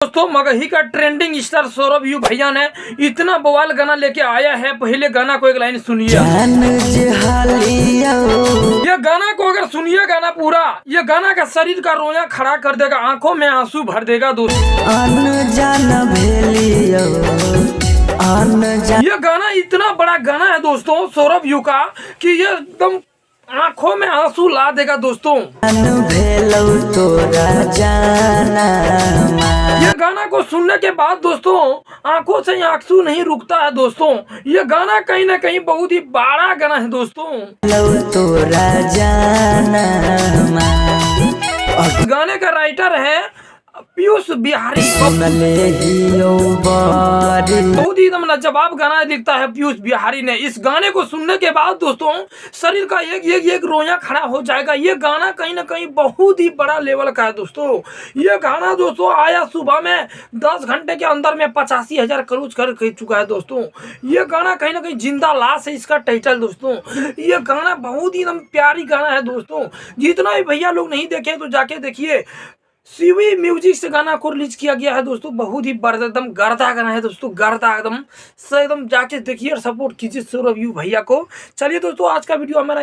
दोस्तों मगही का trending star Saurabh you भैया ने इतना बवाल गाना लेके आया है। पहले गाना को एक लाइन सुनिए। ये गाना को अगर सुनिएगा ना पूरा, ये गाना का शरीर का रोया खड़ा कर देगा, आंखों में आंसू भर देगा दोस्तों। ये गाना इतना बड़ा गाना है दोस्तों सौरभ यू का कि ये एकदम आंखों में आंसू ला देगा दोस्तों। ये गाना को सुनने के बाद दोस्तों आंखों से आंसू नहीं रुकता है दोस्तों। ये गाना कहीं ना कहीं बहुत ही बड़ा गाना है दोस्तों। गाने का राइटर है पीयूष बिहारी। बहुत ही एकदम लाजवाब गाना लिखता है पीयूष बिहारी ने। इस गाने को सुनने के बाद दोस्तों शरीर का एक रोया खड़ा हो जाएगा। ये गाना कहीं ना कहीं बहुत ही बड़ा लेवल का है दोस्तों। ये गाना दोस्तों आया सुबह में 10 घंटे के अंदर में 85,000 क्रूज कर चुका है दोस्तों। ये गाना कहीं ना कहीं जिंदा लाश है इसका टाइटल दोस्तों। ये गाना बहुत ही एकदम प्यारी गाना है दोस्तों। जितना भी भैया लोग नहीं देखे तो जाके देखिए। सीवी म्यूजिक से गाना को रिलीज किया गया है दोस्तों। बहुत ही बड़ा एकदम गर्दा गाना है दोस्तों, गर्दा एकदम जाके देखिए और सपोर्ट कीजिए सौरभ यू भैया को। चलिए दोस्तों आज का वीडियो हमारा